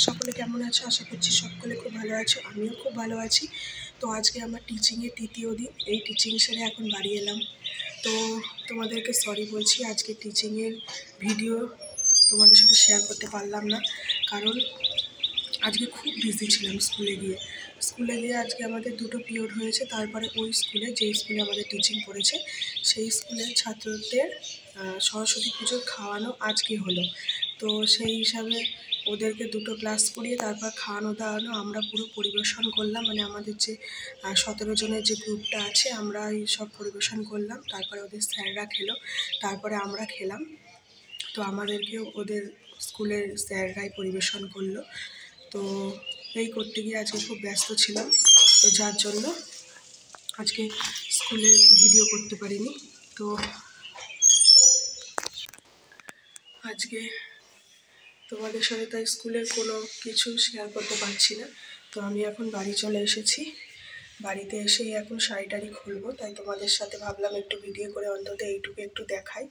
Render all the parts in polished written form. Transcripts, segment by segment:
সকলে কেমন আছো? আশা করছি সকলে খুব ভালো আছো, আমিও খুব ভালো আছি। তো আজকে আমার টিচিংয়ের তৃতীয় দিন, এই টিচিং সেরে এখন বাড়ি এলাম। তো তোমাদেরকে সরি বলছি, আজকে টিচিংয়ের ভিডিও তোমাদের সাথে শেয়ার করতে পারলাম না, কারণ আজকে খুব বিজি ছিলাম। স্কুলে গিয়ে আজকে আমাদের দুটো পিরিয়ড হয়েছে। তারপরে ওই স্কুলে, যেই স্কুলে আমাদের টিচিং পড়েছে, সেই স্কুলের ছাত্রদের সরস্বতী পুজোর খাওয়ানো আজকে হলো। তো সেই হিসাবে ওদেরকে দুটো ক্লাস করিয়ে তারপর খাওয়ানো দাওয়ানো আমরা পুরো পরিবেশন করলাম। মানে আমাদের যে 17 জনের যে গ্রুপটা আছে, আমরা এই সব পরিবেশন করলাম। তারপরে ওদের স্যাররা খেলো, তারপরে আমরা খেলাম। তো আমাদেরকেও ওদের স্কুলের স্যাররাই পরিবেশন করলো। তো এই করতে গিয়ে আজকে খুব ব্যস্ত ছিলাম, তো যার জন্য আজকে স্কুলে ভিডিও করতে পারিনি। তো আজকে তোমাদের সাথে তাই স্কুলের কোনো কিছু শেয়ার করতে পারছি না। তো আমি এখন বাড়ি চলে এসেছি। বাড়িতে এসেই এখন শাড়িটারি খুলবো, তাই তোমাদের সাথে ভাবলাম একটু ভিডিও করে অন্তত এইটুকু একটু দেখাই।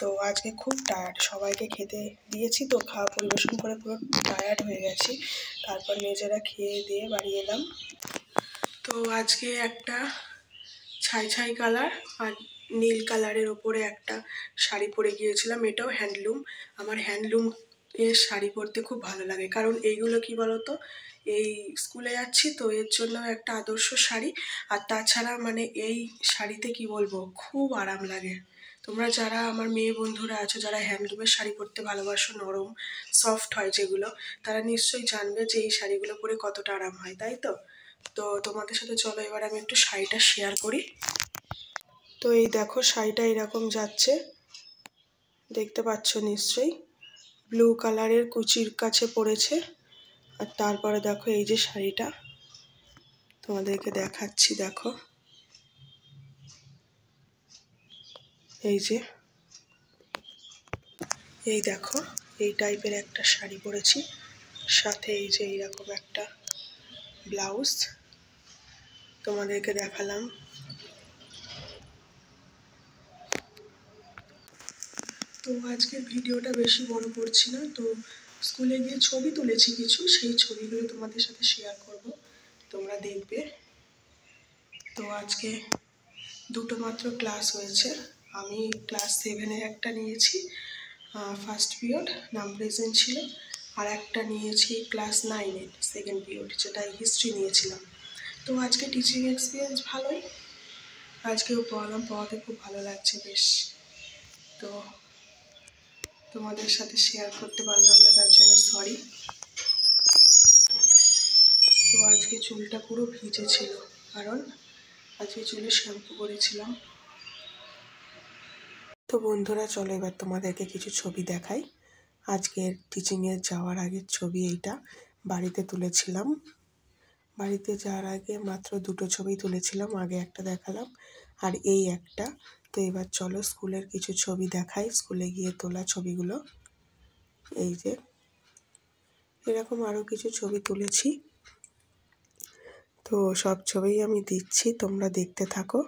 তো আজকে খুব টায়ার্ড, সবাইকে খেতে দিয়েছি, তো খাওয়া পরিবেশন করে পুরো টায়ার্ড হয়ে গেছি। তারপর নিজেরা খেয়ে দিয়ে বাড়ি এলাম। তো আজকে একটা ছাই কালার আর নীল কালারের ওপরে একটা শাড়ি পরে গিয়েছিলাম। এটাও হ্যান্ডলুম। আমার হ্যান্ডলুম এর শাড়ি পরতে খুব ভালো লাগে, কারণ এইগুলো কি বলতো, এই স্কুলে যাচ্ছি তো এর জন্য একটা আদর্শ শাড়ি। আর তাছাড়া মানে এই শাড়িতে কি বলবো, খুব আরাম লাগে। তোমরা যারা আমার মেয়ে বন্ধুরা আছো, যারা হ্যান্ডলুমের শাড়ি পরতে ভালোবাসো, নরম সফট হয় যেগুলো, তারা নিশ্চয়ই জানবে যে এই শাড়িগুলো পরে কতটা আরাম হয়, তাই তো? তো তোমাদের সাথে চলো এবার আমি একটু শাড়িটা শেয়ার করি। তো এই দেখো, শাড়িটা এরকম যাচ্ছে, দেখতে পাচ্ছ নিশ্চয়ই। ব্লু কালারের কুচির কাছে পড়েছে। আর তারপরে দেখো এই যে শাড়িটা তোমাদেরকে দেখাচ্ছি, দেখো এই যে, এই দেখো এই টাইপের একটা শাড়ি পরেছি, সাথে এই যে এইরকম একটা ব্লাউজ তোমাদেরকে দেখালাম। তো আজকের ভিডিওটা বেশি বড় করছি না। তো স্কুলে গিয়ে ছবি তুলেছি কিছু, সেই ছবিগুলো তোমাদের সাথে শেয়ার করব, তোমরা দেখবে। তো আজকে দুটো মাত্র ক্লাস হয়েছে। আমি ক্লাস 7-এর একটা নিয়েছি, ফার্স্ট পিরিয়ড, নাম প্রেজেন্ট ছিল। আর একটা নিয়েছি ক্লাস 9-এর সেকেন্ড পিরিয়ড, যেটা হিস্ট্রি নিয়েছিলাম। তো আজকে টিচিং এক্সপিরিয়েন্স ভালোই, আজকেও পড়াতে খুব ভালো লাগছে বেশ। তো তোমাদের সাথে শেয়ার করতে পারলাম না, তার জন্য সরি। তো আজকে চুলটা পুরো ভিজে ছিল, কারণ আজকে চুলে শ্যাম্পু করেছিলাম। তো বন্ধুরা চলো এবার তোমাদেরকে কিছু ছবি দেখাই। আজকের টিচিংয়ে যাওয়ার আগের ছবি এইটা, বাড়িতে তুলেছিলাম। বাড়িতে যাওয়ার আগে মাত্র দুটো ছবি তুলেছিলাম, আগে একটা দেখালাম আর এই একটা। তো এবার চলো স্কুলের কিছু ছবি দেখাই, স্কুলে গিয়ে তোলা ছবিগুলো। এই যে এরকম আরও কিছু ছবি তুলেছি, তো সব ছবিই আমি দিচ্ছি, তোমরা দেখতে থাকো।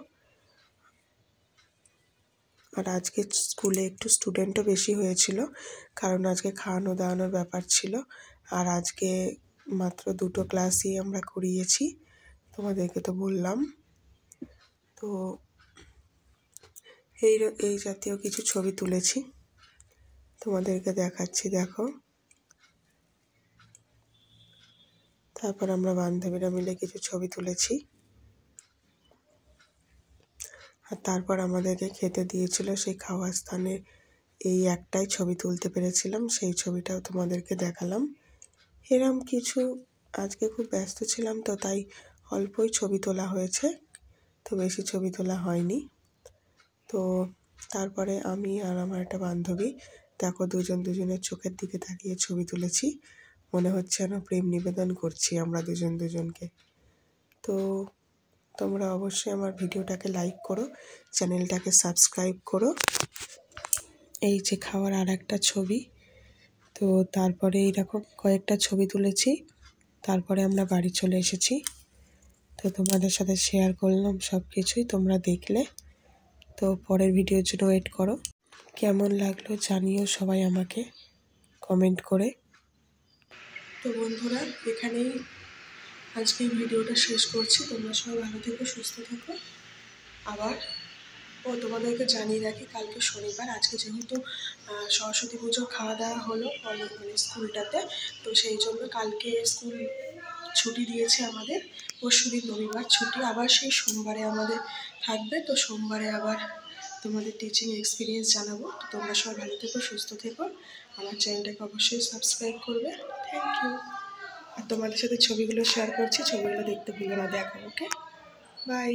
আর আজকে স্কুলে একটু স্টুডেন্টও বেশি হয়েছিল, কারণ আজকে খাওয়ানো দাওয়ানোর ব্যাপার ছিল। আর আজকে মাত্র দুটো ক্লাসই আমরা করিয়েছি, তোমাদেরকে তো বললাম। তো এই জাতীয় কিছু ছবি তুলেছি, তোমাদেরকে দেখাচ্ছি, দেখো। তারপর আমরা বান্ধবীরা মিলে কিছু ছবি তুলেছি। আর তারপর আমাদেরকে খেতে দিয়েছিল, সেই খাওয়ার স্থানে এই একটাই ছবি তুলতে পেরেছিলাম, সেই ছবিটাও তোমাদেরকে দেখালাম। এরম কিছু, আজকে খুব ব্যস্ত ছিলাম তো তাই অল্পই ছবি তোলা হয়েছে, তো বেশি ছবি তোলা হয়নি। তো তারপরে আমি আর আমার একটা বান্ধবী দেখো দুজনের চোখের দিকে তাকিয়ে ছবি তুলেছি, মনে হচ্ছে যেন প্রেম নিবেদন করছি আমরা দুজনকে। তো তোমরা অবশ্যই আমার ভিডিওটাকে লাইক করো, চ্যানেলটাকে সাবস্ক্রাইব করো। এই যে খাওয়ার আর একটা ছবি। তো তারপরে এইরকম কয়েকটা ছবি তুলেছি, তারপরে আমরা বাড়ি চলে এসেছি। তো তোমাদের সাথে শেয়ার করলাম সব কিছুই, তোমরা দেখলে। তো পরের ভিডিওর জন্য ওয়েট করো। কেমন লাগলো জানিও সবাই আমাকে কমেন্ট করে। তো বন্ধুরা, এখানেই আজকে ভিডিওটা শেষ করছি। তোমরা সবাই ভালো থেকো, সুস্থ থেকো। আবার তোমাদেরকে জানিয়ে রাখি, কালকে শনিবার, আজকে যেহেতু সরস্বতী পুজোর খাওয়া দাওয়া হলো মানে স্কুলটাতে, তো সেই জন্য কালকে স্কুল ছুটি দিয়েছে আমাদের। পরশুদিন রবিবার ছুটি, আবার সেই সোমবারে আমাদের থাকবে। তো সোমবারে আবার তোমাদের টিচিং এক্সপিরিয়েন্স জানাবো। তো তোমরা সবাই ভালো থেকো, সুস্থ থেকো। আমার চ্যানেলটাকে অবশ্যই সাবস্ক্রাইব করবে। Thank you. আর তোমাদের সাথে ছবিগুলো শেয়ার করছি, ছবিগুলো দেখতে ভুলো না, দেখো। ওকে, বাই।